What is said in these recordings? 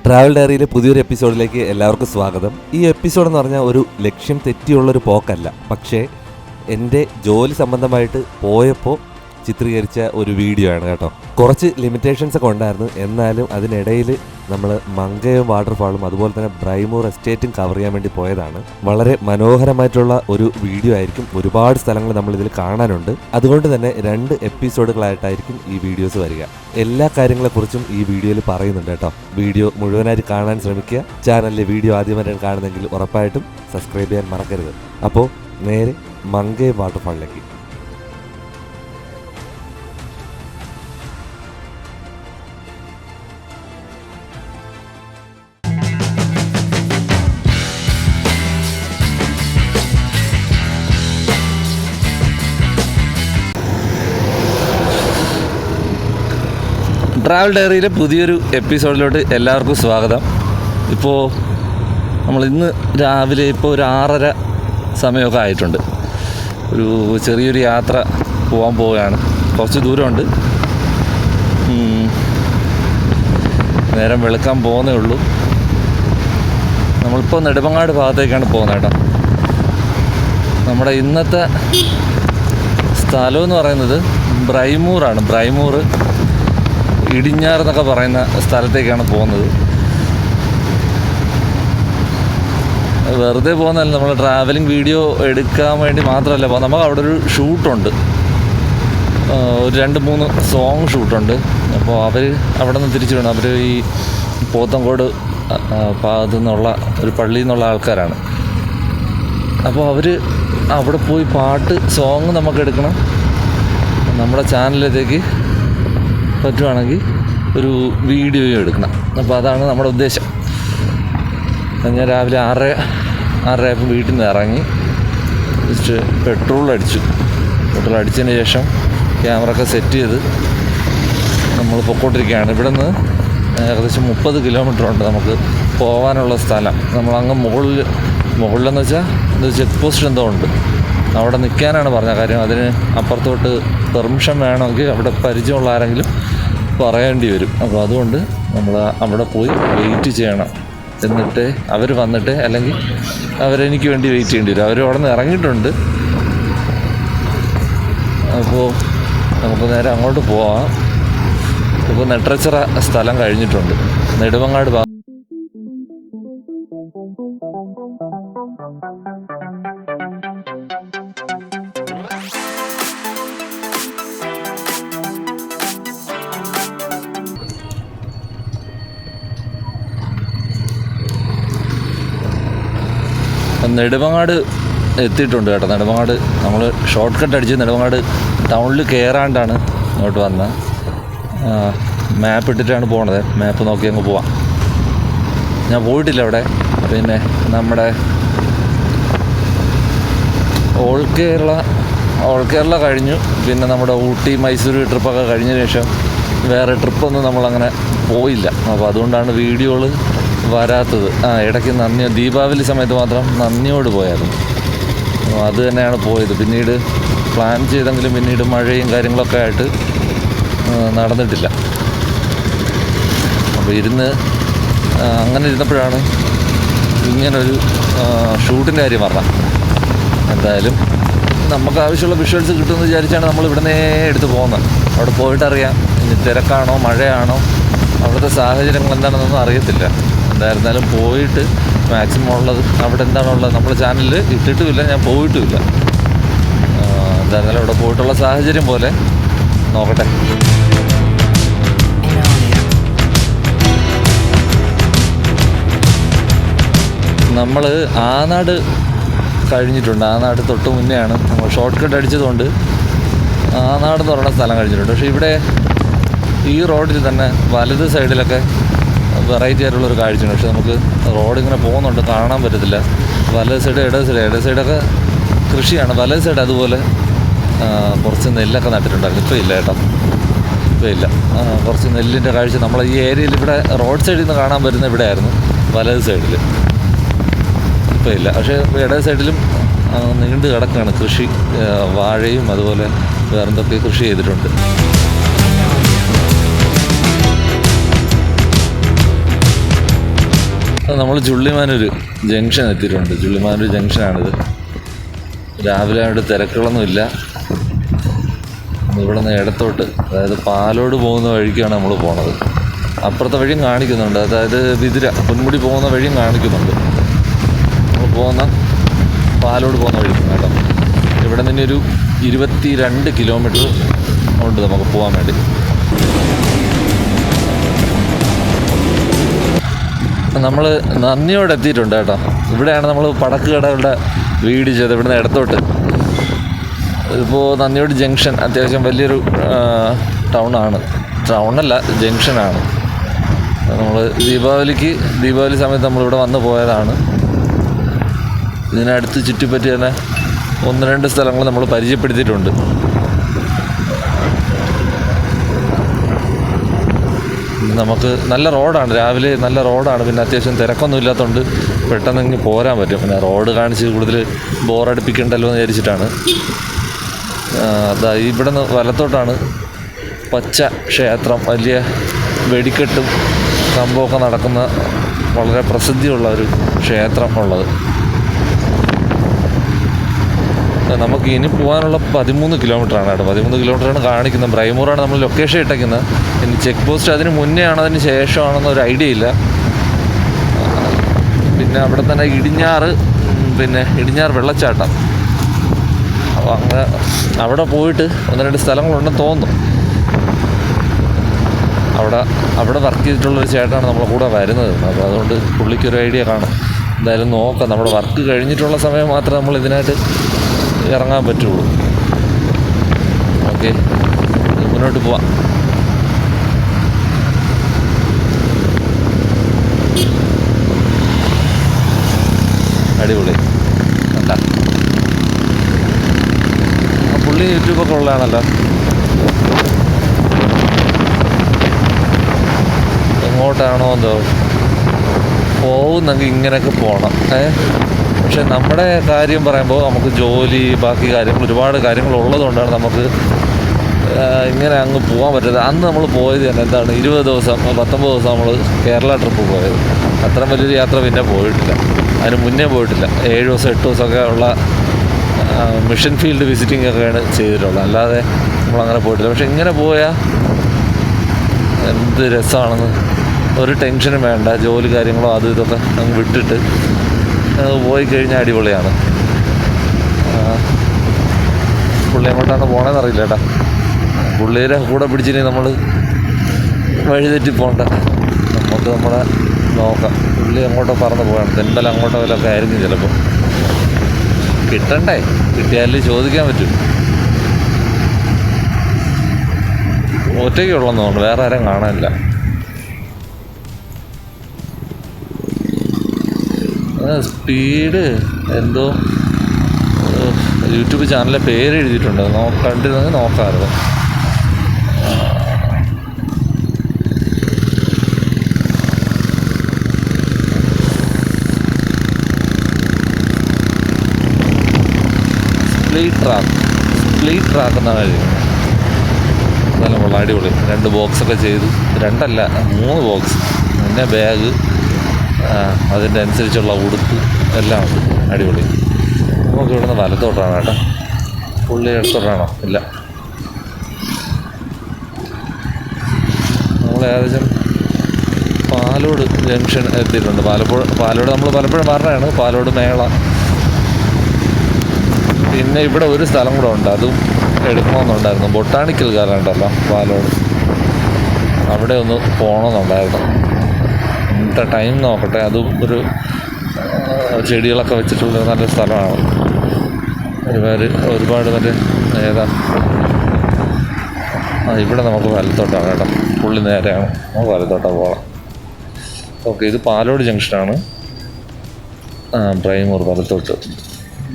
Travel ഡയറിയിലെ പുതിയൊരു എപ്പിസോഡിലേക്ക് എല്ലാവർക്കും സ്വാഗതം. ഈ എപ്പിസോഡ് എന്ന് പറഞ്ഞാൽ ഒരു ലക്ഷ്യം തെറ്റിയുള്ളൊരു പോക്കല്ല, പക്ഷേ എൻ്റെ ജോലി സംബന്ധമായിട്ട് പോയപ്പോൾ ചിത്രീകരിച്ച ഒരു വീഡിയോ ആണ് കേട്ടോ. കുറച്ച് ലിമിറ്റേഷൻസ് ഒക്കെ ഉണ്ടായിരുന്നു, എന്നാലും അതിനിടയിൽ നമ്മൾ മങ്കയം വാട്ടർഫാളും അതുപോലെ തന്നെ ബ്രൈമൂർ എസ്റ്റേറ്റും കവർ ചെയ്യാൻ വേണ്ടി പോയതാണ്. വളരെ മനോഹരമായിട്ടുള്ള ഒരു വീഡിയോ ആയിരിക്കും. ഒരുപാട് സ്ഥലങ്ങൾ നമ്മളിതിൽ കാണാനുണ്ട്. അതുകൊണ്ട് തന്നെ 2 എപ്പിസോഡുകളായിട്ടായിരിക്കും ഈ വീഡിയോസ് വരിക. എല്ലാ കാര്യങ്ങളെക്കുറിച്ചും ഈ വീഡിയോയിൽ പറയുന്നുണ്ട് കേട്ടോ. വീഡിയോ മുഴുവനായിട്ട് കാണാൻ ശ്രമിക്കുക. ചാനലിലെ വീഡിയോ ആദ്യമായിട്ടാണ് കാണുന്നതെങ്കിൽ ഉറപ്പായിട്ടും സബ്സ്ക്രൈബ് ചെയ്യാൻ മറക്കരുത്. അപ്പോൾ നേരെ മങ്കയം വാട്ടർഫാളിലേക്ക്. ട്രാവൽ ഡയറിയിലെ പുതിയൊരു എപ്പിസോഡിലോട്ട് എല്ലാവർക്കും സ്വാഗതം. ഇപ്പോൾ നമ്മൾ ഇന്ന് രാവിലെ ഇപ്പോൾ ഒരു 6:30 സമയമൊക്കെ ആയിട്ടുണ്ട്. ഒരു ചെറിയൊരു യാത്ര പോകാൻ പോവുകയാണ്. കുറച്ച് ദൂരമുണ്ട്. നേരം വെളുക്കാൻ പോകുന്നേ ഉള്ളൂ. നമ്മളിപ്പോൾ നെടുമങ്ങാട് ഭാഗത്തേക്കാണ് പോകുന്നത് കേട്ടോ. നമ്മുടെ ഇന്നത്തെ സ്ഥലം എന്ന് പറയുന്നത് ബ്രൈമൂറാണ്. ബ്രൈമൂർ ഇടിഞ്ഞാർ എന്നൊക്കെ പറയുന്ന സ്ഥലത്തേക്കാണ് പോകുന്നത്. വെറുതെ പോകുന്നതല്ല, നമ്മൾ ട്രാവലിംഗ് വീഡിയോ എടുക്കാൻ വേണ്ടി മാത്രമല്ല പോകുന്നത്. നമുക്ക് അവിടെ ഒരു ഷൂട്ടുണ്ട്, ഒരു 2-3 സോങ് ഷൂട്ടുണ്ട്. അപ്പോൾ അവർ അവിടെ നിന്ന് തിരിച്ചു വേണം. അവർ ഈ പോത്തങ്കോട് ഭാഗത്തു നിന്നുള്ള ഒരു പള്ളിയിൽ നിന്നുള്ള ആൾക്കാരാണ്. അപ്പോൾ അവർ അവിടെ പോയി പാട്ട് സോങ് നമുക്ക് എടുക്കണം. നമ്മുടെ ചാനലിലേക്ക് പറ്റുവാണെങ്കിൽ ഒരു വീഡിയോയും എടുക്കണം. അപ്പോൾ അതാണ് നമ്മുടെ ഉദ്ദേശം. ഞാൻ രാവിലെ 6:30 വീട്ടിൽ നിന്ന് ഇറങ്ങി ജസ്റ്റ് പെട്രോൾ അടിച്ചതിന് ശേഷം ക്യാമറ ഒക്കെ സെറ്റ് ചെയ്ത് നമ്മൾ പൊക്കോണ്ടിരിക്കുകയാണ്. ഇവിടെ നിന്ന് ഏകദേശം 30 കിലോമീറ്റർ ഉണ്ട് നമുക്ക് പോകാനുള്ള സ്ഥലം. നമ്മളങ്ങ് മുകളിലെന്ന് വെച്ചാൽ ഇത് ചെക്ക് പോസ്റ്റ് എന്തോ ഉണ്ട്, അവിടെ നിൽക്കാനാണ് പറഞ്ഞ കാര്യം. അതിന് അപ്പുറത്തോട്ട് പെർമിഷൻ വേണമെങ്കിൽ അവിടെ പരിചയമുള്ള ആരെങ്കിലും പറയേണ്ടി വരും. അപ്പോൾ അതുകൊണ്ട് നമ്മൾ അവിടെ പോയി വെയിറ്റ് ചെയ്യണം. എന്നിട്ട് അവർ വന്നിട്ട്, അല്ലെങ്കിൽ അവരെനിക്ക് വേണ്ടി വെയിറ്റ് ചെയ്യേണ്ടി വരും. അവർ അവിടെ നിന്ന് ഇറങ്ങിയിട്ടുണ്ട്. അപ്പോൾ നമുക്ക് നേരെ അങ്ങോട്ട് പോവാം. ഇപ്പോൾ നെട്രച്ചിറ സ്ഥലം കഴിഞ്ഞിട്ടുണ്ട്. നെടുമങ്ങാട് നെടുമങ്ങാട് എത്തിയിട്ടുണ്ട് കേട്ടോ. നെടുമങ്ങാട് നമ്മൾ ഷോർട്ട് കട്ട് അടിച്ച് നെടുമങ്ങാട് ടൗണിൽ കയറാണ്ടാണ് ഇങ്ങോട്ട് വന്നത്. മാപ്പ് ഇട്ടിട്ടാണ് പോണത്. മാപ്പ് നോക്കി അങ്ങ് പോവാം. ഞാൻ പോയിട്ടില്ല അവിടെ. പിന്നെ നമ്മുടെ ഓൾ കേരള കഴിഞ്ഞു. പിന്നെ നമ്മുടെ ഊട്ടി മൈസൂർ ട്രിപ്പൊക്കെ കഴിഞ്ഞതിന് ശേഷം വേറെ ട്രിപ്പൊന്നും നമ്മളങ്ങനെ പോയില്ല. അപ്പോൾ അതുകൊണ്ടാണ് വീഡിയോകൾ വരാത്തത്. ഇടയ്ക്ക് ദീപാവലി സമയത്ത് മാത്രം നന്ദിയോട് പോയായിരുന്നു. അത് തന്നെയാണ് പോയത്. പിന്നീട് പ്ലാൻ ചെയ്തെങ്കിലും പിന്നീട് മഴയും കാര്യങ്ങളൊക്കെ ആയിട്ട് നടന്നിട്ടില്ല. അപ്പോൾ അങ്ങനെ ഇരുന്നപ്പോഴാണ് ഇങ്ങനൊരു ഷൂട്ടിൻ്റെ കാര്യം പറഞ്ഞത്. എന്തായാലും നമുക്ക് ആവശ്യമുള്ള വിഷ്വൽസ് കിട്ടുമെന്ന് വിചാരിച്ചാണ് നമ്മൾ ഇവിടുന്നേ എടുത്ത് പോകുന്നത്. അവിടെ പോയിട്ടറിയാം ഇനി തിരക്കാണോ മഴയാണോ അവിടുത്തെ സാഹചര്യങ്ങൾ എന്താണെന്നൊന്നും അറിയത്തില്ല. എന്തായിരുന്നാലും പോയിട്ട് മാക്സിമം ഉള്ളത് അവിടെ എന്താണുള്ളത് നമ്മൾ ചാനലിൽ ഇട്ടിട്ടുമില്ല, ഞാൻ പോയിട്ടുമില്ല. എന്തായിരുന്നാലും അവിടെ പോയിട്ടുള്ള സാഹചര്യം പോലെ നോക്കട്ടെ. നമ്മൾ ആനാട് കഴിഞ്ഞിട്ടുണ്ട്. ആനാട് തൊട്ട് മുന്നെയാണ്. നമ്മൾ ഷോർട്ട് കട്ട് അടിച്ചതുകൊണ്ട് ആനാട് എന്ന് പറയുന്ന സ്ഥലം കഴിഞ്ഞിട്ടുണ്ട്. പക്ഷേ ഇവിടെ ഈ റോഡിൽ തന്നെ വലത് സൈഡിലൊക്കെ വെറൈറ്റി ആയിട്ടുള്ളൊരു കാഴ്ചയാണ്. പക്ഷെ നമുക്ക് റോഡിങ്ങനെ പോകുന്നുണ്ട്, കാണാൻ പറ്റത്തില്ല. വലത് സൈഡ് ഇടത് സൈഡൊക്കെ കൃഷിയാണ്. വലത് സൈഡ് അതുപോലെ കുറച്ച് നെല്ലൊക്കെ നട്ടിട്ടുണ്ടായിരുന്നു. ഇപ്പോൾ ഇല്ല കേട്ടോ, ഇപ്പോൾ ഇല്ല. കുറച്ച് നെല്ലിൻ്റെ കാഴ്ച നമ്മൾ ഈ ഏരിയയിൽ ഇവിടെ റോഡ് സൈഡിൽ നിന്ന് കാണാൻ പറ്റുന്ന ഇവിടെ ആയിരുന്നു, വലത് സൈഡിൽ. ഇപ്പോൾ ഇല്ല. പക്ഷേ ഇടത് സൈഡിലും നീണ്ടു കിടക്കുകയാണ് കൃഷി. വാഴയും അതുപോലെ വേറെന്തൊക്കെ കൃഷി ചെയ്തിട്ടുണ്ട്. നമ്മൾ ചുള്ളിമാനൂർ ജംഗ്ഷൻ എത്തിയിട്ടുണ്ട്. ചുള്ളിമാനൂർ ജംഗ്ഷനാണിത്. രാവിലെ ആയിട്ട് തിരക്കുകളൊന്നുമില്ല. ഇവിടെ നിന്ന് ഇടത്തോട്ട്, അതായത് പാലോട് പോകുന്ന വഴിക്കാണ് നമ്മൾ പോണത്. അപ്പുറത്തെ വഴിയും കാണിക്കുന്നുണ്ട്, അതായത് ബിദിര പൊന്മുടി പോകുന്ന വഴിയും കാണിക്കുന്നുണ്ട്. നമ്മൾ പോകുന്ന പാലോട് പോകുന്ന വഴി കേട്ടോ. ഇവിടെ നിന്ന് ഒരു 22 കിലോമീറ്റർ ഉണ്ട് നമുക്ക് പോകാൻ വേണ്ടി. നമ്മൾ നന്ദിയോടെ എത്തിയിട്ടുണ്ട് കേട്ടോ. ഇവിടെയാണ് നമ്മൾ പടക്ക് കടകളുടെ വീട് ചെയ്തത്. ഇവിടുന്ന് ഇടത്തോട്ട് ഇപ്പോൾ നന്ദിയോട് ജംഗ്ഷൻ അത്യാവശ്യം വലിയൊരു ടൗണല്ല ജംഗ്ഷനാണ്. നമ്മൾ ദീപാവലി സമയത്ത് നമ്മളിവിടെ വന്ന് പോയതാണ്. ഇതിനടുത്ത് ചുറ്റിപ്പറ്റി തന്നെ 1-2 സ്ഥലങ്ങൾ നമ്മൾ പരിചയപ്പെടുത്തിയിട്ടുണ്ട്. നമുക്ക് നല്ല റോഡാണ്, രാവിലെ നല്ല റോഡാണ്. പിന്നെ അത്യാവശ്യം തിരക്കൊന്നും ഇല്ലാത്തതുകൊണ്ട് പെട്ടെന്ന് ഇങ്ങ് പോരാൻ പറ്റും. പിന്നെ റോഡ് കാണിച്ച് കൂടുതൽ ബോറടിപ്പിക്കണ്ടല്ലോ എന്ന് വിചാരിച്ചിട്ടാണ്. അതാ ഇവിടെ നിന്ന് വലത്തോട്ടാണ് പച്ച ക്ഷേത്രം, വലിയ വെടിക്കെട്ടും സംഭവമൊക്കെ നടക്കുന്ന വളരെ പ്രസിദ്ധിയുള്ള ഒരു ക്ഷേത്രം ഉള്ളത്. നമുക്ക് ഇനി പോകാനുള്ള 13 കിലോമീറ്ററാണ് കേട്ടോ. 13 കിലോമീറ്ററാണ് കാണിക്കുന്നത്. ബ്രൈമൂറാണ് നമ്മൾ ലൊക്കേഷൻ ഇട്ടേക്കുന്നത്. ഇനി ചെക്ക് പോസ്റ്റ് അതിന് മുന്നേ ആണോ അതിന് ശേഷമാണെന്നൊരു ഐഡിയ ഇല്ല. പിന്നെ അവിടെ തന്നെ ഇടിഞ്ഞാർ വെള്ളച്ചാട്ടം. അപ്പോൾ അങ്ങനെ അവിടെ പോയിട്ട് 1-2 സ്ഥലങ്ങളുണ്ടെന്ന് തോന്നുന്നു. അവിടെ വർക്ക് ചെയ്തിട്ടുള്ളൊരു ചേട്ടനാണ് നമ്മളെ കൂടെ വരുന്നത്. അപ്പോൾ അതുകൊണ്ട് പുള്ളിക്കൊരു ഐഡിയ കാണും. എന്തായാലും നോക്കാം. നമ്മുടെ വർക്ക് കഴിഞ്ഞിട്ടുള്ള സമയം മാത്രമേ നമ്മൾ ഇതിനായിട്ട് ഇറങ്ങാൻ പറ്റുള്ളൂ. ഓക്കെ, മുന്നോട്ട് പോവാം. അടിപൊളി അല്ല, പുള്ളി യൂട്യൂബൊക്കെ ഉള്ളതാണല്ലോ. എങ്ങോട്ടാണോ എന്തോ പോകുന്നെങ്കിൽ ഇങ്ങനെയൊക്കെ പോകണം. പക്ഷെ നമ്മുടെ കാര്യം പറയുമ്പോൾ നമുക്ക് ജോലി, ബാക്കി കാര്യങ്ങൾ, ഒരുപാട് കാര്യങ്ങൾ ഉള്ളതുകൊണ്ടാണ് നമുക്ക് ഇങ്ങനെ അങ്ങ് പോകാൻ പറ്റരുത്. അന്ന് നമ്മൾ പോയത് തന്നെ എന്താണ് 20 ദിവസം 19 ദിവസം നമ്മൾ കേരള ട്രിപ്പ് പോയത്. അത്രയും വലിയൊരു യാത്ര പിന്നെ പോയിട്ടില്ല. അതിന് മുന്നേ പോയിട്ടില്ല. 7 ദിവസം 8 ദിവസമൊക്കെ ഉള്ള മിഷൻ ഫീൽഡ് വിസിറ്റിംഗ് ഒക്കെയാണ് ചെയ്തിട്ടുള്ളത്. അല്ലാതെ നമ്മളങ്ങനെ പോയിട്ടില്ല. പക്ഷെ ഇങ്ങനെ പോയാൽ എന്ത് രസമാണെന്ന്. ഒരു ടെൻഷനും വേണ്ട. ജോലി കാര്യങ്ങളോ അത് ഇതൊക്കെ അങ്ങ് വിട്ടിട്ട് പോയി കഴിഞ്ഞാൽ അടിപൊളിയാണ്. പുള്ളി എങ്ങോട്ടാണ് പോകണമെന്ന് അറിയില്ല കേട്ടോ. പുള്ളിയുടെ കൂടെ പിടിച്ചിനി നമ്മൾ വഴിതെറ്റി പോകണ്ട. നമുക്ക് നമ്മളെ നോക്കാം. പുള്ളി അങ്ങോട്ടോ പറന്ന് പോകണം. തെൻബല അങ്ങോട്ടോ വല്ലതൊക്കെ ആയിരിക്കും ചിലപ്പോൾ. കിട്ടണ്ടേ? കിട്ടിയാലും ചോദിക്കാൻ പറ്റും. ഒറ്റയ്ക്കുള്ളതെന്ന് തോന്നുന്നു, വേറെ ആരും കാണാനില്ല. സ്പീഡ് എന്തോ യൂട്യൂബ് ചാനലിലെ പേര് എഴുതിയിട്ടുണ്ട്. കണ്ടിരുന്നെങ്കിൽ നോക്കാമായിരുന്നു. സ്പ്ലീറ്റ് ട്രാക്ക് എന്നാണ് എഴുതിയത്. നല്ല കൊള്ളാം, അടിപൊളി. 2 ബോക്സൊക്കെ ചെയ്തു. 2 അല്ല 3 ബോക്സ്. പിന്നെ ബാഗ്, അതിൻ്റെ അനുസരിച്ചുള്ള ഉടുപ്പ് എല്ലാം ഉണ്ട്. അടിപൊളി. നമുക്ക് ഇവിടെ നിന്ന് വലത്തോട്ടാണ് കേട്ടോ. പുള്ളി ഇടത്തോട്ടാണോ? ഇല്ല, നമ്മൾ ഏകദേശം പാലോട് ജംഗ്ഷൻ എത്തിയിട്ടുണ്ട്. പാലോട് നമ്മൾ പലപ്പോഴും പറഞ്ഞതാണ്. പാലോട് മേള. പിന്നെ ഇവിടെ ഒരു സ്ഥലം കൂടെ ഉണ്ട്, അതും എടുക്കണമെന്നുണ്ടായിരുന്നു. ബൊട്ടാണിക്കൽ ഗാർഡൻ ഉണ്ടല്ലോ പാലോട്, അവിടെ ഒന്ന് പോകണമെന്നുണ്ടായിരുന്നു. ഇന്നത്തെ ടൈം നോക്കട്ടെ. അതും ഒരു ചെടികളൊക്കെ വെച്ചിട്ടുള്ള നല്ല സ്ഥലമാണ്. ഒരുപാട് മറ്റേ ഏതാ ഇവിടെ നമുക്ക് വലത്തോട്ടാണ് കേട്ടോ. പുള്ളി നേരെയാണ്, നമുക്ക് വലത്തോട്ടാണ് പോകണം. ഓക്കെ, ഇത് പാലോട് ജംഗ്ഷനാണ്. ബ്രൈമൂർ വലത്തോട്ട്.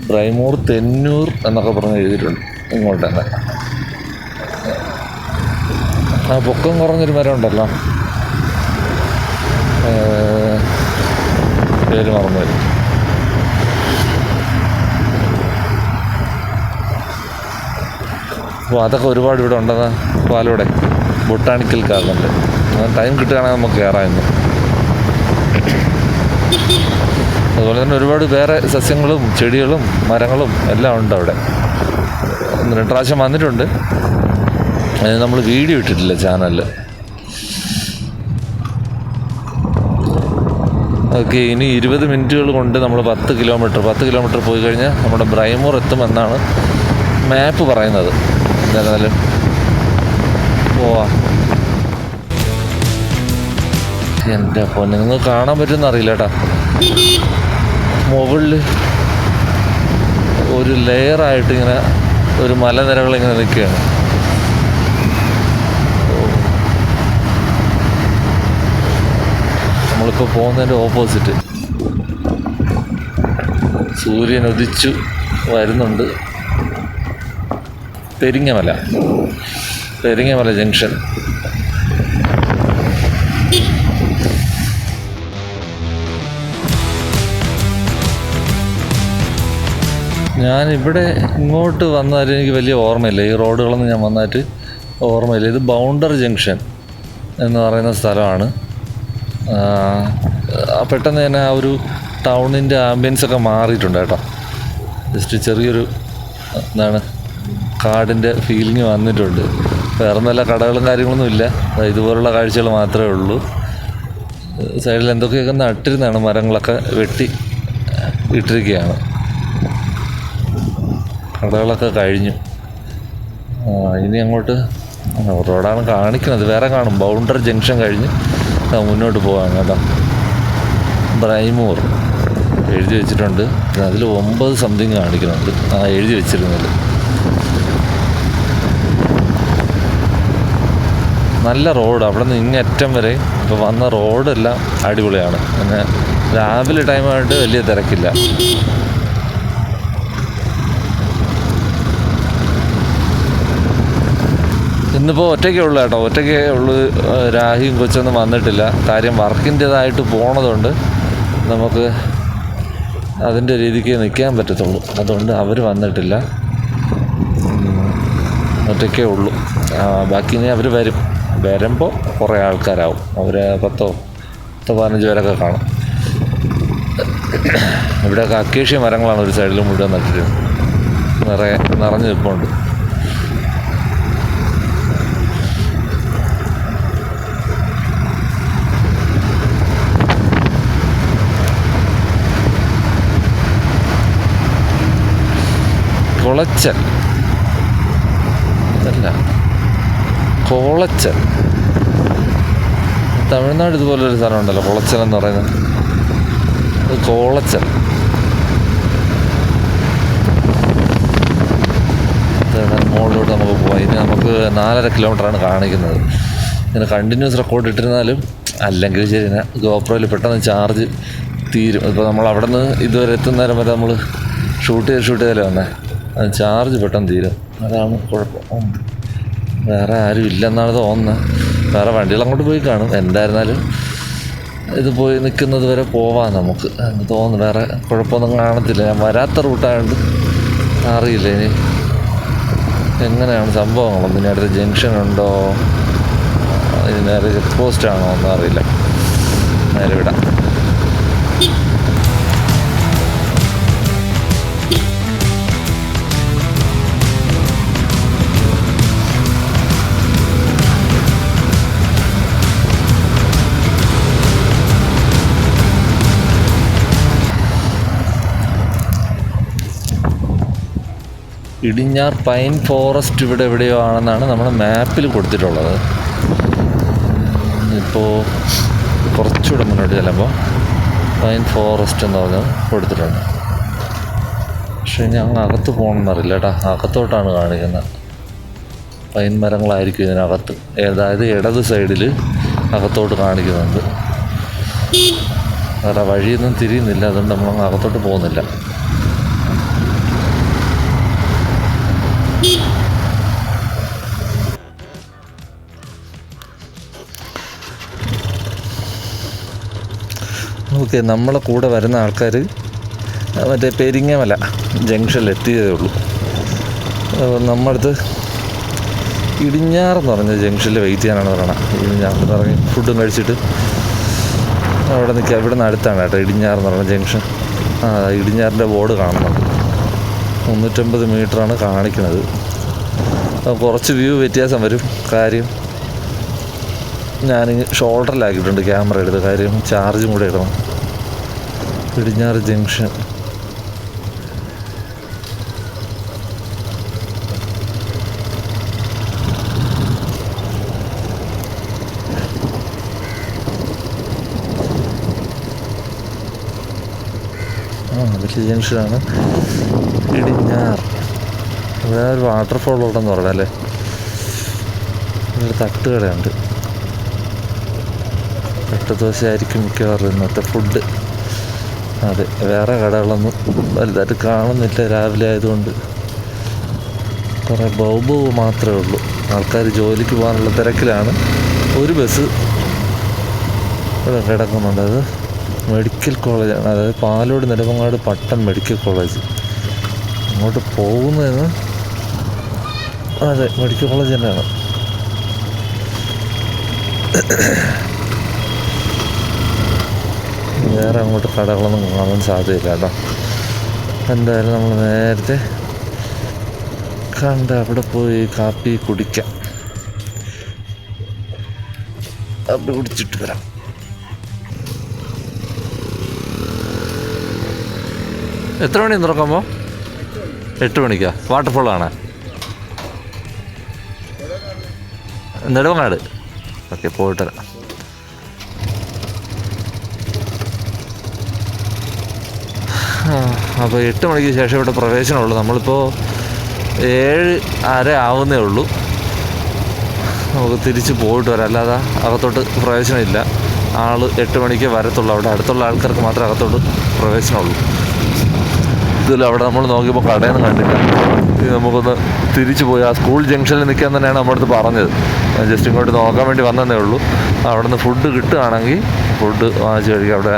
ബ്രൈമൂർ തെന്നൂർ എന്നൊക്കെ പറഞ്ഞ് എഴുതിയിട്ടുണ്ട് ഇങ്ങോട്ട് തന്നെ. പൊക്കം കുറഞ്ഞൊരു മരം ഉണ്ടല്ലോ, പേര് മറന്നു വരും. അപ്പോൾ അതൊക്കെ ഒരുപാട് ഇവിടെ ഉണ്ടെന്ന് പാലോടെ ബൊട്ടാണിക്കൽ ഗാർഡനിൽ. ടൈം കിട്ടുകയാണെങ്കിൽ നമുക്ക് കയറാമെന്ന്. അതുപോലെ തന്നെ ഒരുപാട് വേറെ സസ്യങ്ങളും ചെടികളും മരങ്ങളും എല്ലാം ഉണ്ട് അവിടെ. 2 പ്രാവശ്യം വന്നിട്ടുണ്ട്. അത് നമ്മൾ വീഡിയോ ഇട്ടിട്ടില്ല ചാനലിൽ. ഓക്കെ, ഇനി 20 മിനിറ്റുകൾ കൊണ്ട് നമ്മൾ 10 കിലോമീറ്റർ പോയി കഴിഞ്ഞാൽ നമ്മുടെ ബ്രൈമൂർ എത്തുമെന്നാണ് മാപ്പ് പറയുന്നത്. എന്തായാലും പോവാം. എൻ്റെ പൊന്നെ, നിങ്ങൾക്ക് കാണാൻ പറ്റുമെന്ന് അറിയില്ല കേട്ടോ. മുകളിൽ ഒരു ലെയറായിട്ട് ഇങ്ങനെ ഒരു മലനിരകളിങ്ങനെ നിൽക്കുകയാണ്. നമ്മളിപ്പോൾ പോകുന്നതിൻ്റെ ഓപ്പോസിറ്റ് സൂര്യൻ ഉദിച്ചു വരുന്നുണ്ട്. പെരിങ്ങമല ജംഗ്ഷൻ. ഞാനിവിടെ ഇങ്ങോട്ട് വന്നാലും എനിക്ക് വലിയ ഓർമ്മയില്ല. ഈ റോഡുകളൊന്നും ഞാൻ വന്നിട്ട് ഓർമ്മയില്ല. ഇത് ബൗണ്ടർ ജംഗ്ഷൻ എന്ന് പറയുന്ന സ്ഥലമാണ്. പെട്ടെന്ന് തന്നെ ആ ഒരു ടൗണിൻ്റെ ആംബിയൻസൊക്കെ മാറിയിട്ടുണ്ട് കേട്ടോ. ജസ്റ്റ് ചെറിയൊരു കാടിൻ്റെ ഫീലിംഗ് വന്നിട്ടുണ്ട്. വേറെ നല്ല കടകളും കാര്യങ്ങളൊന്നും ഇല്ല. ഇതുപോലുള്ള കാഴ്ചകൾ മാത്രമേ ഉള്ളൂ. സൈഡിൽ എന്തൊക്കെയൊക്കെ നട്ടിരുന്നതാണ്, മരങ്ങളൊക്കെ വെട്ടി ഇട്ടിരിക്കുകയാണ്. കടകളൊക്കെ കഴിഞ്ഞു. ഇനി അങ്ങോട്ട് റോഡാണ് കാണിക്കുന്നത്, വേറെ കാണും. ബൗണ്ടർ ജംഗ്ഷൻ കഴിഞ്ഞ് മുന്നോട്ട് പോകാം കേട്ടോ. ബ്രൈമൂർ എഴുതി വെച്ചിട്ടുണ്ട്. അതിൽ 9 സംതിങ് കാണിക്കുന്നുണ്ട് എഴുതി വെച്ചിരുന്നത്. നല്ല റോഡ്, അവിടെ നിന്ന് ഇങ്ങറ്റം വരെ ഇപ്പോൾ വന്ന റോഡെല്ലാം അടിപൊളിയാണ്. പിന്നെ രാവിലെ ടൈമായിട്ട് വലിയ തിരക്കില്ല. ഇന്നിപ്പോൾ ഒറ്റയ്ക്കേ ഉള്ളൂ കേട്ടോ, ഒറ്റയ്ക്കേ ഉള്ളൂ. രാഹിയും കൊച്ചൊന്നും വന്നിട്ടില്ല. കാര്യം വർക്കിൻ്റേതായിട്ട് പോണതുകൊണ്ട് നമുക്ക് അതിൻ്റെ രീതിക്ക് നിൽക്കാൻ പറ്റത്തുള്ളൂ. അതുകൊണ്ട് അവർ വന്നിട്ടില്ല, ഒറ്റയ്ക്കേ ഉള്ളൂ. ബാക്കി ഇനി അവർ വരുമ്പോൾ കുറേ ആൾക്കാരാവും. അവർ 10-15 പേരൊക്കെ കാണും. ഇവിടെയൊക്കെ അക്കേഷ്യ മരങ്ങളാണ് ഒരു സൈഡിൽ മുഴുവൻ നട്ടിരുന്നത്. നിറഞ്ഞു നിൽപ്പുണ്ട്. കുളച്ചൽ അല്ല, കോളച്ചൽ. തമിഴ്നാട് ഇതുപോലൊരു സ്ഥലമുണ്ടല്ലോ, കുളച്ചൽ എന്ന് പറയുന്നത്. അത് കോളച്ചൽ. മുകളിലോട്ട് നമുക്ക് പോകാം. ഇനി നമുക്ക് 4.5 കിലോമീറ്ററാണ് കാണിക്കുന്നത്. ഇങ്ങനെ കണ്ടിന്യൂസ് റെക്കോർഡ് ഇട്ടിരുന്നാലും അല്ലെങ്കിൽ ശരി, ഗോപ്രോയിൽ പെട്ടെന്ന് ചാർജ് തീരും. ഇപ്പോൾ നമ്മൾ അവിടെ നിന്ന് ഇതുവരെ എത്തുന്നേരം വരെ നമ്മൾ ഷൂട്ട് ചെയ്തല്ലേ വന്നേ, അത് ചാർജ് പെട്ടെന്ന് തീരും. അതാണ് കുഴപ്പം. വേറെ ആരും ഇല്ലെന്നാണ് തോന്നുന്നത്. വേറെ വണ്ടികൾ അങ്ങോട്ട് പോയി കാണും. എന്തായിരുന്നാലും ഇത് പോയി നിൽക്കുന്നത് വരെ പോവാം നമുക്ക് എന്ന് തോന്നുന്നു. വേറെ കുഴപ്പമൊന്നും കാണത്തില്ല. ഞാൻ വരാത്ത റൂട്ടായതുകൊണ്ട് അറിയില്ല ഇനി എങ്ങനെയാണ് സംഭവങ്ങളൊന്നും. ഇനി അടുത്ത ജംഗ്ഷൻ ഉണ്ടോ, ഇനി നേരെ ചെക്ക് പോസ്റ്റാണോ ഒന്നും അറിയില്ല. നേരെ വിടാം. ഇടിഞ്ഞാർ പൈൻ ഫോറസ്റ്റ് ഇവിടെ എവിടെയോ ആണെന്നാണ് നമ്മുടെ മാപ്പിൽ കൊടുത്തിട്ടുള്ളത്. ഇപ്പോൾ കുറച്ചുകൂടെ മുന്നോട്ട് ചെല്ലുമ്പോൾ പൈൻ ഫോറസ്റ്റ് എന്ന് പറഞ്ഞ് കൊടുത്തിട്ടുണ്ട്. പക്ഷേ ഇനി അങ്ങ് അകത്ത് പോകണമെന്നറിയില്ല കേട്ടോ. അകത്തോട്ടാണ് കാണിക്കുന്നത്. പൈൻ മരങ്ങളായിരിക്കും ഇതിനകത്ത്. അതായത് ഇടത് സൈഡിൽ അകത്തോട്ട് കാണിക്കുന്നുണ്ട്. വേറെ വഴിയൊന്നും തിരിയുന്നില്ല, അതുകൊണ്ട് നമ്മളങ്ങ് അകത്തോട്ട് പോകുന്നില്ല. ഓക്കെ, നമ്മളെ കൂടെ വരുന്ന ആൾക്കാർ മറ്റേ പെരിങ്ങമല ജംഗ്ഷനിൽ എത്തിയതേ ഉള്ളൂ. നമ്മളടുത്ത് ഇടിഞ്ഞാറെന്ന് പറഞ്ഞ ജംഗ്ഷനിൽ വെയിറ്റ് ചെയ്യാനാണ് പറയണത്. ഇടിഞ്ഞാറെന്ന് പറഞ്ഞ് ഫുഡും കഴിച്ചിട്ട് അവിടെ നിൽക്കുക. ഇവിടെ നിന്ന് അടുത്താണ് കേട്ടോ ഇടിഞ്ഞാറെന്ന് പറഞ്ഞ ജംഗ്ഷൻ. ഇടിഞ്ഞാറിൻ്റെ ബോർഡ് കാണുന്നുണ്ട്. 350 മീറ്ററാണ് കാണിക്കുന്നത്. കുറച്ച് വ്യൂ വ്യത്യാസം വരും. കാര്യം ഞാൻ ഷോൾഡറിലാക്കിയിട്ടുണ്ട് ക്യാമറ എടുത്ത്. കാര്യം ചാർജും കൂടെ ഇടണം. ഇടിഞ്ഞാറ് ജംഗ്ഷൻ. വലിയ ജംഗ്ഷനാണ് ഇടിഞ്ഞാർ. ഇവിടെ ഒരു വാട്ടർഫോൾ ഉണ്ടെന്ന് പറഞ്ഞല്ലേ. ഒരു തട്ടുകടയുണ്ട്. തട്ടുദോശയായിരിക്കും മിക്കവാറും ഇന്നത്തെ ഫുഡ്. അതെ, വേറെ കടകളൊന്നും വലുതായിട്ട് കാണുന്നില്ല രാവിലെ ആയതുകൊണ്ട്. കുറേ ബൗബ് മാത്രമേ ഉള്ളൂ. ആൾക്കാർ ജോലിക്ക് പോകാനുള്ള തിരക്കിലാണ്. ഒരു ബസ് ഇവിടെ കിടക്കുന്നുണ്ട്. അത് മെഡിക്കൽ കോളേജാണ്. അതായത് പാലോട് നെടുമങ്ങാട് പട്ടം മെഡിക്കൽ കോളേജ്. അങ്ങോട്ട് പോകുന്നതെന്ന് അതെ മെഡിക്കൽ കോളേജ് തന്നെയാണ്. വേറെ അങ്ങോട്ട് കടകളൊന്നും കാണാൻ സാധ്യതയില്ല കേട്ടോ. എന്തായാലും നമ്മൾ നേരത്തെ കണ്ട് അവിടെ പോയി കാപ്പി കുടിക്കാം. കാപ്പി കുടിച്ചിട്ട് വരാം. എത്ര മണി തുറക്കുമ്പോൾ? 8 മണിക്കാ. വാട്ടർഫോളാണ് നെടുമങ്ങാട്. ഓക്കെ, പോയിട്ട് വരാം. അപ്പോൾ 8 മണിക്ക് ശേഷം ഇവിടെ പ്രവേശനമുള്ളൂ. നമ്മളിപ്പോൾ 7:30 ആവുന്നേ ഉള്ളൂ. നമുക്ക് തിരിച്ച് പോയിട്ട് വരാം. അല്ലാതെ അകത്തോട്ട് പ്രവേശനമില്ല. 8 മണിക്ക് വരത്തുള്ളൂ. അവിടെ അടുത്തുള്ള ആൾക്കാർക്ക് മാത്രമേ അകത്തോട്ട് പ്രവേശനമുള്ളൂ. ഇതിൽ അവിടെ നമ്മൾ നോക്കിയപ്പോൾ കടയൊന്നും കണ്ടില്ല. നമുക്കൊന്ന് തിരിച്ചു പോയി ആ സ്കൂൾ ജംഗ്ഷനിൽ നിൽക്കാൻ തന്നെയാണ് നമ്മുടെ അടുത്ത് പറഞ്ഞത്. ജസ്റ്റ് ഇങ്ങോട്ട് നോക്കാൻ വേണ്ടി വന്നതേ ഉള്ളൂ. അവിടെ നിന്ന് ഫുഡ് കിട്ടുകയാണെങ്കിൽ ഫുഡ് വാങ്ങിച്ച് കഴിക്കുക. അവിടെ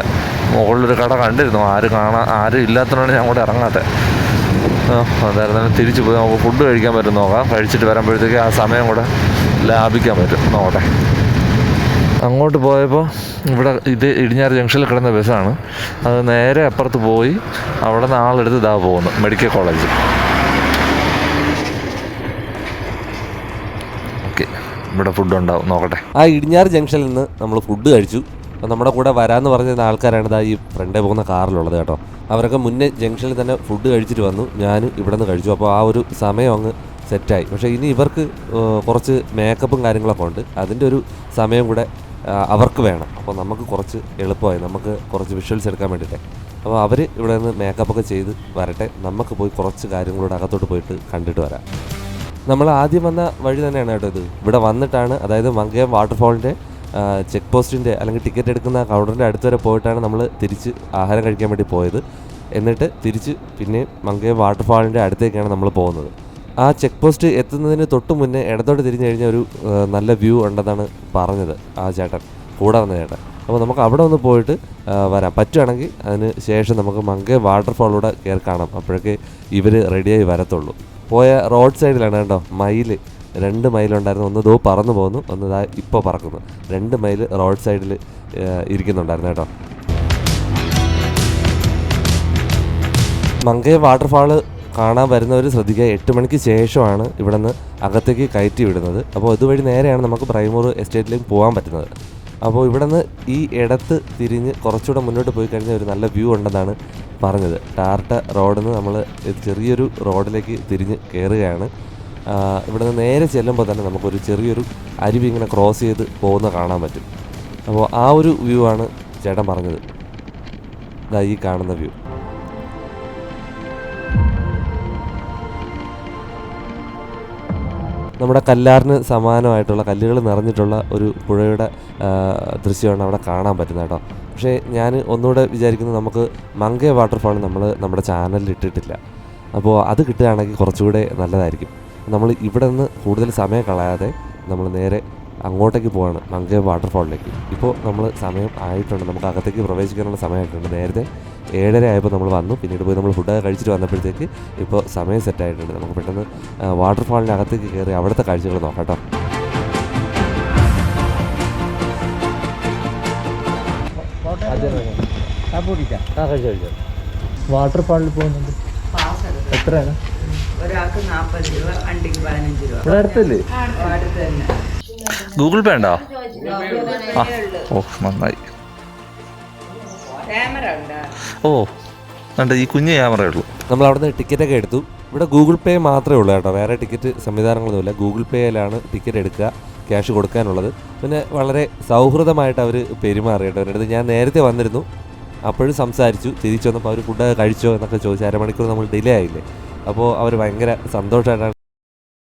മുകളിലൊരു കട കണ്ടിരുന്നു. ആരും ഇല്ലാത്തതുകൊണ്ടാണ് ഞാൻ അങ്ങോട്ട് ഇറങ്ങാത്തത്. അതായിരുന്നു തിരിച്ചു പോയി നമുക്ക് ഫുഡ് കഴിക്കാൻ പറ്റും നോക്കാം. കഴിച്ചിട്ട് വരുമ്പോഴത്തേക്ക് ആ സമയം കൂടെ ലാഭിക്കാൻ പറ്റും. നോക്കട്ടെ. അങ്ങോട്ട് പോയപ്പോൾ ഇവിടെ ഇടിഞ്ഞാറ് ജംഗ്ഷനിൽ കിടന്ന ബസ്സാണ്. അത് നേരെ അപ്പുറത്ത് പോയി അവിടെ നിന്ന് ആളെടുത്ത് ഇതാ പോകുന്നു മെഡിക്കൽ കോളേജ്. ഓക്കെ, ഇവിടെ ഫുഡ് ഉണ്ടാവും. നോക്കട്ടെ. ആ ഇടിഞ്ഞാറ് ജംഗ്ഷനിൽ നിന്ന് നമ്മൾ ഫുഡ് കഴിച്ചു. അപ്പോൾ നമ്മുടെ കൂടെ വരാമെന്ന് പറഞ്ഞിരുന്ന ആൾക്കാരാണ് ഇതാ ഈ ഫ്രണ്ടേ പോകുന്ന കാറിലുള്ളത് കേട്ടോ. അവരൊക്കെ മുന്നേ ജംഗ്ഷനിൽ തന്നെ ഫുഡ് കഴിച്ചിട്ട് വന്നു. ഞാൻ ഇവിടെ നിന്ന് കഴിച്ചു. അപ്പോൾ ആ ഒരു സമയം അങ്ങ് സെറ്റായി. പക്ഷേ ഇനി ഇവർക്ക് കുറച്ച് മേക്കപ്പും കാര്യങ്ങളൊക്കെ ഉണ്ട്. അതിൻ്റെ ഒരു സമയം കൂടെ അവർക്ക് വേണം. അപ്പോൾ നമുക്ക് കുറച്ച് എളുപ്പമായി. നമുക്ക് കുറച്ച് വിഷ്വൽസ് എടുക്കാൻ വേണ്ടിയിട്ട്. അപ്പോൾ അവർ ഇവിടെ നിന്ന് മേക്കപ്പൊക്കെ ചെയ്ത് വരട്ടെ. നമുക്ക് പോയി കുറച്ച് കാര്യങ്ങളൂടെ അകത്തോട്ട് പോയിട്ട് കണ്ടിട്ട് വരാം. നമ്മൾ ആദ്യം വന്ന വഴി തന്നെയാണ് കേട്ടോ ഇത്. ഇവിടെ വന്നിട്ടാണ്, അതായത് മങ്കയം വാട്ടർഫോളിൻ്റെ ചെക്ക് പോസ്റ്റിൻ്റെ അല്ലെങ്കിൽ ടിക്കറ്റ് എടുക്കുന്ന കൗണ്ടറിൻ്റെ അടുത്ത് വരെ പോയിട്ടാണ് നമ്മൾ തിരിച്ച് ആഹാരം കഴിക്കാൻ വേണ്ടി പോയത്. എന്നിട്ട് തിരിച്ച് പിന്നെ മങ്കയം വാട്ടർഫാളിൻ്റെ അടുത്തേക്കാണ് നമ്മൾ പോകുന്നത്. ആ ചെക്ക് പോസ്റ്റ് എത്തുന്നതിന് തൊട്ട് മുന്നേ ഇടത്തോട്ട് തിരിഞ്ഞു കഴിഞ്ഞാൽ ഒരു നല്ല വ്യൂ ഉണ്ടെന്നാണ് പറഞ്ഞത് ആ ചേട്ടൻ, കൂടെ വന്ന ചേട്ടൻ. അപ്പോൾ നമുക്ക് അവിടെ ഒന്ന് പോയിട്ട് വരാം. പറ്റുകയാണെങ്കിൽ അതിന് ശേഷം നമുക്ക് മങ്കയം വാട്ടർഫാളിലൂടെ കയറി കാണാം. അപ്പോഴൊക്കെ ഇവർ റെഡിയായി വരത്തുള്ളൂ. പോയ റോഡ് സൈഡിലാണ് കേട്ടോ. 2 മൈലുണ്ടായിരുന്നു. ഒന്ന് ദോ പറന്നു പോകുന്നു, ഒന്ന് ഇതാ ഇപ്പോൾ പറക്കുന്നു. 2 മൈൽ റോഡ് സൈഡിൽ ഇരിക്കുന്നുണ്ടായിരുന്നു കേട്ടോ. മങ്കയം വാട്ടർഫാള് കാണാൻ വരുന്നവർ ശ്രദ്ധിക്കുക, 8 മണിക്ക് ശേഷമാണ് ഇവിടെ നിന്ന് അകത്തേക്ക് കയറ്റി വിടുന്നത്. അപ്പോൾ ഇതുവഴി നേരെയാണ് നമുക്ക് പ്രൈമൂർ എസ്റ്റേറ്റിലേക്ക് പോകാൻ പറ്റുന്നത്. അപ്പോൾ ഇവിടെ നിന്ന് ഈ ഇടത്ത് തിരിഞ്ഞ് കുറച്ചുകൂടെ മുന്നോട്ട് പോയി കഴിഞ്ഞാൽ ഒരു നല്ല വ്യൂ ഉണ്ടെന്നാണ് പറഞ്ഞത്. ടാർട്ട റോഡിൽ നിന്ന് നമ്മൾ ചെറിയൊരു റോഡിലേക്ക് തിരിഞ്ഞ് കയറുകയാണ്. ഇവിടെ നിന്ന് നേരെ ചെല്ലുമ്പോൾ തന്നെ നമുക്കൊരു ചെറിയൊരു അരുവി ഇങ്ങനെ ക്രോസ് ചെയ്ത് പോകുന്ന കാണാൻ പറ്റും. അപ്പോൾ ആ ഒരു വ്യൂ ആണ് ചേട്ടൻ പറഞ്ഞത്. ഇതാ ഈ കാണുന്ന വ്യൂ. നമ്മുടെ കല്ലാറിന് സമാനമായിട്ടുള്ള കല്ലുകൾ നിറഞ്ഞിട്ടുള്ള ഒരു പുഴയുടെ ദൃശ്യമാണ് അവിടെ കാണാൻ പറ്റുന്നത് കേട്ടോ. പക്ഷേ ഞാൻ ഒന്നുകൂടെ വിചാരിക്കുന്നത്, നമുക്ക് മങ്കയം വാട്ടർഫാൾ നമ്മുടെ ചാനലിൽ ഇട്ടിട്ടില്ല. അപ്പോൾ അത് കിട്ടുകയാണെങ്കിൽ കുറച്ചുകൂടെ നല്ലതായിരിക്കും. നമ്മൾ ഇവിടെ നിന്ന് കൂടുതൽ സമയം കളയാതെ നമ്മൾ നേരെ അങ്ങോട്ടേക്ക് പോവാണ്, മങ്കയം വാട്ടർഫാളിലേക്ക്. ഇപ്പോൾ നമ്മൾ സമയം ആയിട്ടുണ്ട്, നമുക്ക് അകത്തേക്ക് പ്രവേശിക്കാനുള്ള സമയമായിട്ടുണ്ട്. നേരത്തെ 7:30 ആയപ്പോൾ നമ്മൾ വന്നു. പിന്നീട് പോയി നമ്മൾ ഫുഡൊക്കെ കഴിച്ചിട്ട് വന്നപ്പോഴത്തേക്ക് ഇപ്പോൾ സമയം സെറ്റായിട്ടുണ്ട്. നമുക്ക് പെട്ടെന്ന് വാട്ടർഫാളിൻ്റെ അകത്തേക്ക് കയറി അവിടുത്തെ കാഴ്ചകൾ നോക്കാം കേട്ടോ. വാട്ടർഫാളിൽ പോകുന്നുണ്ട്. എത്രയാണ്? ഒരാൾക്ക് 40 രൂപ, വണ്ടിക്ക് 15 രൂപ. ഇവിടെ അടുത്തല്ലേ? അടുത്ത് തന്നെ. ഗൂഗിൾ പേ ഉണ്ടോ? ആ, ഓ നന്നായി. ക്യാമറ ഉണ്ടോ? ഓ ഉണ്ട്, ഈ കുഞ്ഞ് ക്യാമറയേ ഉള്ളൂ. നമ്മൾ അവിടുന്ന് ടിക്കറ്റൊക്കെ എടുത്തു. ഇവിടെ ഗൂഗിൾ പേ മാത്രമേ ഉള്ളൂ കേട്ടോ, വേറെ ടിക്കറ്റ് സംവിധാനങ്ങളൊന്നുമില്ല. ഗൂഗിൾ പേയിലാണ് ടിക്കറ്റ് എടുക്കുക, ക്യാഷ് കൊടുക്കാനുള്ളത്. പിന്നെ വളരെ സൗഹൃദമായിട്ട് അവർ പെരുമാറി കേട്ടോ. അവരുടെ അടുത്ത് ഞാൻ നേരത്തെ വന്നിരുന്നു, അപ്പോഴും സംസാരിച്ചു. തിരിച്ചു വന്നപ്പോൾ അവർ ഫുഡൊക്കെ കഴിച്ചോ എന്നൊക്കെ ചോദിച്ചു. അരമണിക്കൂർ നമ്മൾ ഡിലേ ആയില്ലേ, അപ്പോൾ അവർ ഭയങ്കര സന്തോഷമായിട്ടാണ്